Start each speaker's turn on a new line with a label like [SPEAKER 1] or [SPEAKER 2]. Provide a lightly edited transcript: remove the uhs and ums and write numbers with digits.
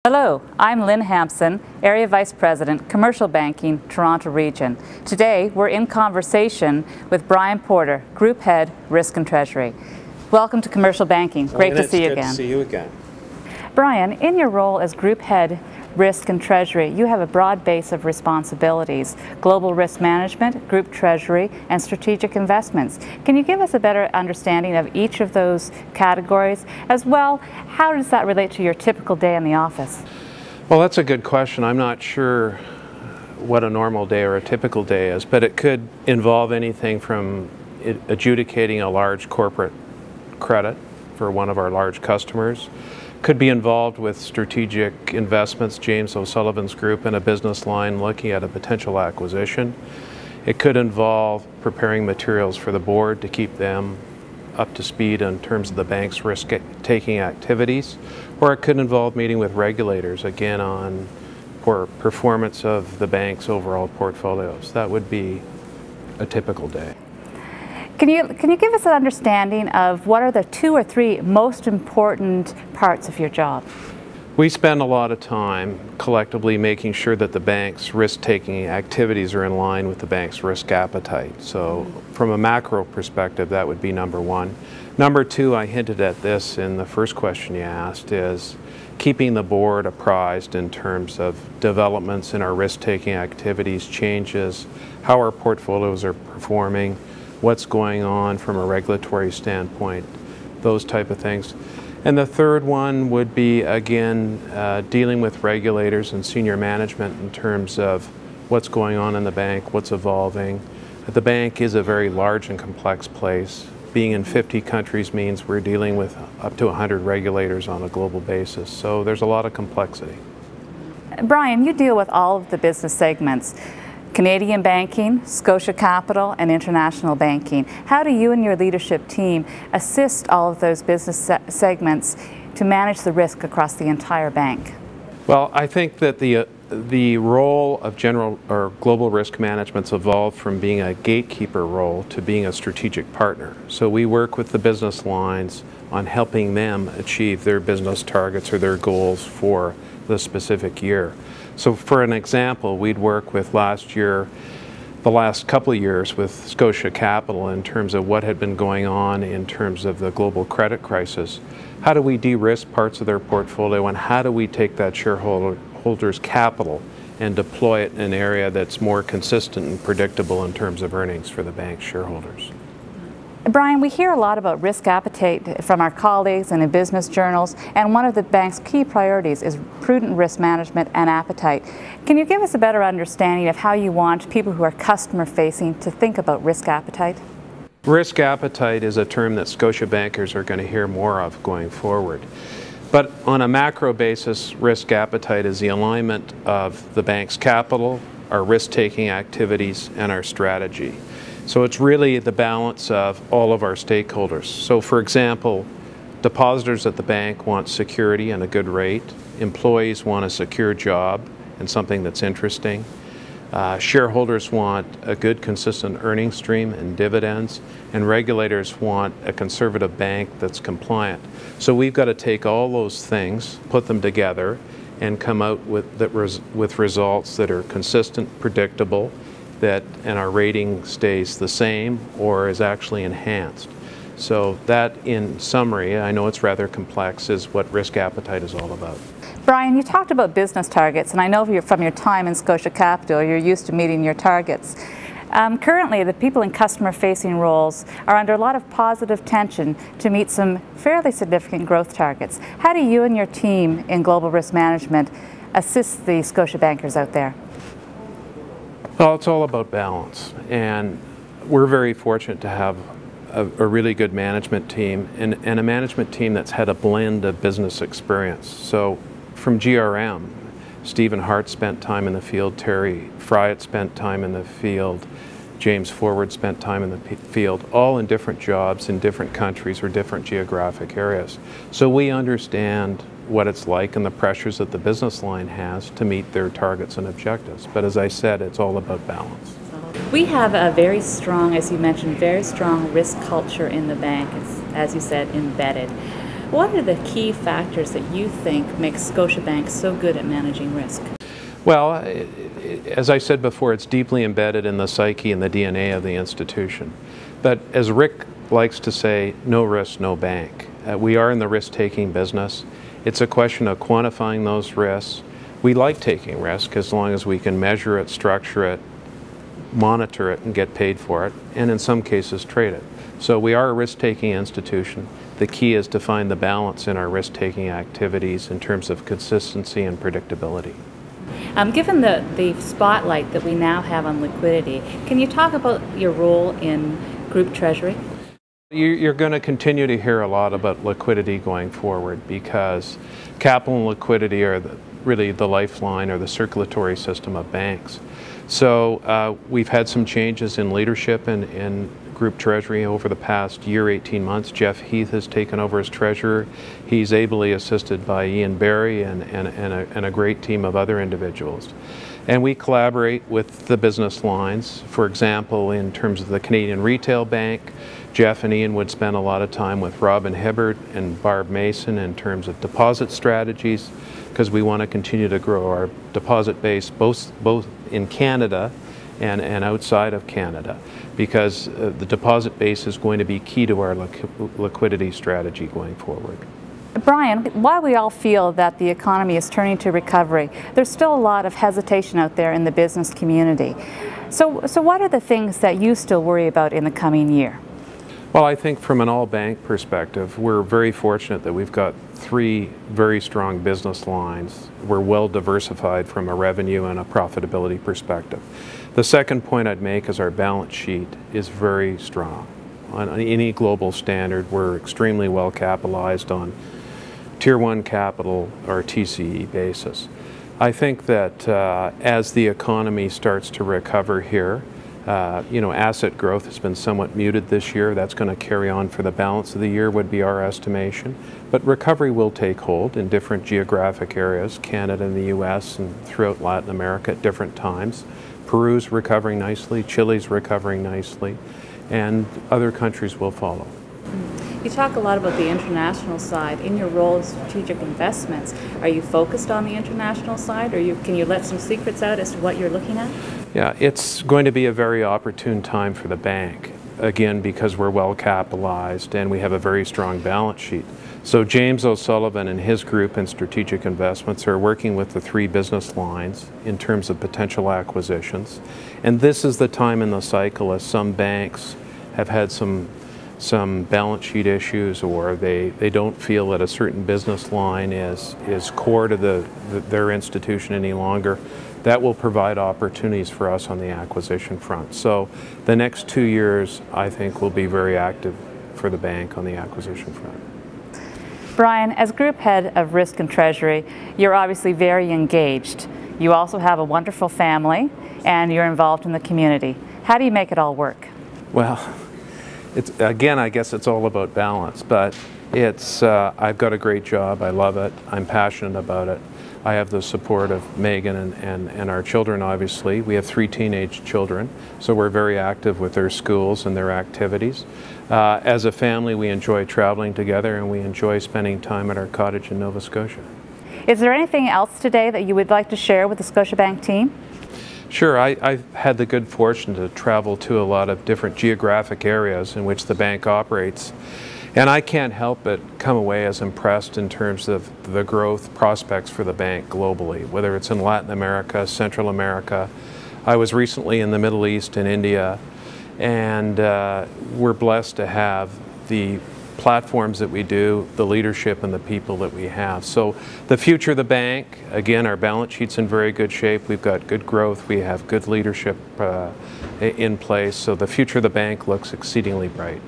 [SPEAKER 1] Hello, I'm Lynn Hampson, Area Vice President, Commercial Banking, Toronto Region. Today, we're in conversation with Brian Porter, Group Head, Risk and Treasury. Welcome to Commercial Banking. Great to see you again.
[SPEAKER 2] It's good to see you again.
[SPEAKER 1] Brian, in your role as Group Head, Risk and Treasury, you have a broad base of responsibilities: global risk management, group treasury, and strategic investments. Can you give us a better understanding of each of those categories? As well, how does that relate to your typical day in the office?
[SPEAKER 2] Well, that's a good question. I'm not sure what a normal day or a typical day is, but it could involve anything from adjudicating a large corporate credit for one of our large customers. Could be involved with strategic investments, James O'Sullivan's group, in a business line looking at a potential acquisition. It could involve preparing materials for the board to keep them up to speed in terms of the bank's risk-taking activities, or it could involve meeting with regulators, again, on performance of the bank's overall portfolios. That would be a typical day.
[SPEAKER 1] Can you give us an understanding of what are the 2 or 3 most important parts of your job?
[SPEAKER 2] We spend a lot of time collectively making sure that the bank's risk-taking activities are in line with the bank's risk appetite. So from a macro perspective, that would be number 1. Number 2, I hinted at this in the first question you asked, is keeping the board apprised in terms of developments in our risk-taking activities, changes, how our portfolios are performing, what's going on from a regulatory standpoint, those type of things. And the third one would be, again, dealing with regulators and senior management in terms of what's going on in the bank, what's evolving. The bank is a very large and complex place. Being in 50 countries means we're dealing with up to 100 regulators on a global basis. So there's a lot of complexity.
[SPEAKER 1] Brian, you deal with all of the business segments: Canadian banking, Scotia Capital, and international banking. How do you and your leadership team assist all of those business segments to manage the risk across the entire bank?
[SPEAKER 2] Well, I think that the role of general or global risk management's evolved from being a gatekeeper role to being a strategic partner. So we work with the business lines on helping them achieve their business targets or their goals for the specific year. So for an example, we'd work with the last couple of years with Scotia Capital in terms of what had been going on in terms of the global credit crisis. How do we de-risk parts of their portfolio, and how do we take that shareholders' capital and deploy it in an area that's more consistent and predictable in terms of earnings for the bank's shareholders?
[SPEAKER 1] Brian, we hear a lot about risk appetite from our colleagues and in business journals, and one of the bank's key priorities is prudent risk management and appetite. Can you give us a better understanding of how you want people who are customer-facing to think about risk appetite?
[SPEAKER 2] Risk appetite is a term that Scotia bankers are going to hear more of going forward. But on a macro basis, risk appetite is the alignment of the bank's capital, our risk-taking activities, and our strategy. So it's really the balance of all of our stakeholders. So for example, depositors at the bank want security and a good rate. Employees want a secure job and something that's interesting. Shareholders want a good, consistent earnings stream and dividends. And regulators want a conservative bank that's compliant. So we've got to take all those things, put them together, and come out with results that are consistent, predictable, and our rating stays the same or is actually enhanced. So that, in summary, I know it's rather complex, is what risk appetite is all about.
[SPEAKER 1] Brian, you talked about business targets, and I know from your time in Scotia Capital, you're used to meeting your targets. Currently, the people in customer-facing roles are under a lot of positive tension to meet some fairly significant growth targets. How do you and your team in global risk management assist the Scotia bankers out there?
[SPEAKER 2] Well, it's all about balance, and we're very fortunate to have a really good management team and a management team that's had a blend of business experience. So from GRM, Stephen Hart spent time in the field, Terry Fryatt spent time in the field, James Forward spent time in the field, all in different jobs in different countries or different geographic areas. So we understand what it's like and the pressures that the business line has to meet their targets and objectives. But as I said, it's all about balance.
[SPEAKER 1] We have a very strong, as you mentioned, very strong risk culture in the bank. It's, as you said, embedded. What are the key factors that you think make Scotiabank so good at managing risk?
[SPEAKER 2] Well, as I said before, it's deeply embedded in the psyche and the DNA of the institution. But as Rick likes to say, no risk, no bank. We are in the risk-taking business. It's a question of quantifying those risks. We like taking risk as long as we can measure it, structure it, monitor it, and get paid for it, and in some cases trade it. So we are a risk-taking institution. The key is to find the balance in our risk-taking activities in terms of consistency and predictability.
[SPEAKER 1] Given the spotlight that we now have on liquidity, can you talk about your role in group treasury?
[SPEAKER 2] You're going to continue to hear a lot about liquidity going forward because capital and liquidity are really the lifeline or the circulatory system of banks. So we've had some changes in leadership in group treasury over the past year, 18 months. Jeff Heath has taken over as treasurer. He's ably assisted by Ian Barry and a great team of other individuals. And we collaborate with the business lines. For example, in terms of the Canadian Retail Bank, Jeff and Ian would spend a lot of time with Robin Hibbert and Barb Mason in terms of deposit strategies, because we want to continue to grow our deposit base both in Canada and outside of Canada, because the deposit base is going to be key to our liquidity strategy going forward.
[SPEAKER 1] Brian, while we all feel that the economy is turning to recovery, there's still a lot of hesitation out there in the business community. So what are the things that you still worry about in the coming year?
[SPEAKER 2] Well, I think from an all-bank perspective, we're very fortunate that we've got three very strong business lines. We're well diversified from a revenue and a profitability perspective. The second point I'd make is our balance sheet is very strong. On any global standard, we're extremely well capitalized on Tier 1 capital or TCE basis. I think that as the economy starts to recover here, asset growth has been somewhat muted this year. That's going to carry on for the balance of the year would be our estimation. But recovery will take hold in different geographic areas, Canada and the US and throughout Latin America at different times. Peru's recovering nicely, Chile's recovering nicely, and other countries will follow.
[SPEAKER 1] You talk a lot about the international side. In your role of strategic investments, are you focused on the international side, or can you let some secrets out as to what you're looking at?
[SPEAKER 2] Yeah, it's going to be a very opportune time for the bank, again, because we're well capitalized and we have a very strong balance sheet. So James O'Sullivan and his group in strategic investments are working with the three business lines in terms of potential acquisitions. And this is the time in the cycle as some banks have had some balance sheet issues, or they don't feel that a certain business line is core to their institution any longer. That will provide opportunities for us on the acquisition front. So the next 2 years, I think, will be very active for the bank on the acquisition front.
[SPEAKER 1] Brian, as Group Head of Risk and Treasury, you're obviously very engaged. You also have a wonderful family, and you're involved in the community. How do you make it all work?
[SPEAKER 2] Well, again, I guess it's all about balance, but I've got a great job. I love it. I'm passionate about it. I have the support of Megan and our children, obviously. We have 3 teenage children, so we're very active with their schools and their activities. As a family, we enjoy traveling together, and we enjoy spending time at our cottage in Nova Scotia.
[SPEAKER 1] Is there anything else today that you would like to share with the Scotiabank team?
[SPEAKER 2] Sure. I've had the good fortune to travel to a lot of different geographic areas in which the bank operates. And I can't help but come away as impressed in terms of the growth prospects for the bank globally, whether it's in Latin America, Central America. I was recently in the Middle East and India, and we're blessed to have the platforms that we do, the leadership and the people that we have. So the future of the bank, again, our balance sheet's in very good shape. We've got good growth. We have good leadership in place. So the future of the bank looks exceedingly bright.